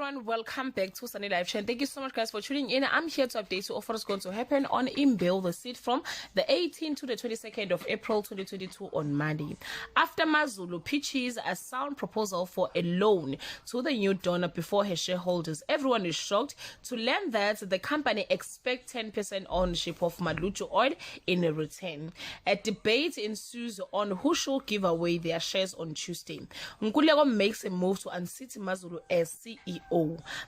everyone, welcome back to Sunny Live Channel. Thank you so much guys for tuning in. I'm here to update you of what is going to happen on Imbewu The Seed from the 18th to the 22nd of April 2022 on Monday. After Mazulu pitches a sound proposal for a loan to the new donor before her shareholders, everyone is shocked to learn that the company expects 10% ownership of Madlucho Oil in a return. A debate ensues on who should give away their shares on Tuesday. Nkululeko makes a move to unseat Mazulu as CEO.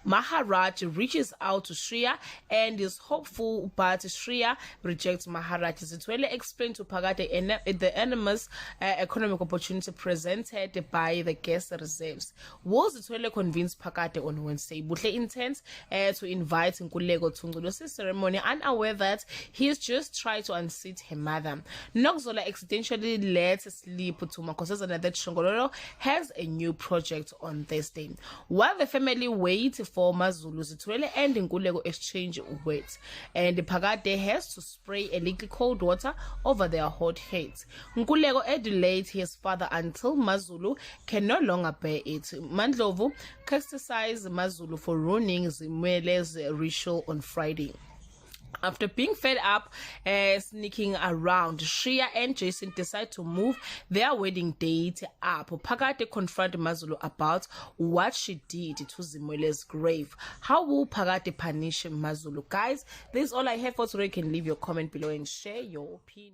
Maharaj reaches out to Shreya and is hopeful, but Shreya rejects Maharaj. Zitwele explained to Phakade the enormous economic opportunity presented by the guest reserves. Was Zitwele convinced Phakade on Wednesday? Buhle intends to invite Nkululeko to Ngculosi ceremony, unaware that he has just tried to unseat her mother. Nokzola accidentally let slip to Makosazana that Shongololo has a new project on Thursday. While the family wait for Mazulu, Zitwele and Nkululeko exchange words, and Phakade has to spray a little cold water over their hot heads. Nkululeko adulates his father until Mazulu can no longer bear it. Mandlovu criticized Mazulu for ruining Zimwele's ritual on Friday. After being fed up sneaking around, Shreya and Jason decide to move their wedding date up. Phakade confronted Mazulu about what she did to Zimwele's grave. How will Phakade punish Mazulu? Guys, this is all I have for today. You can leave your comment below and share your opinion.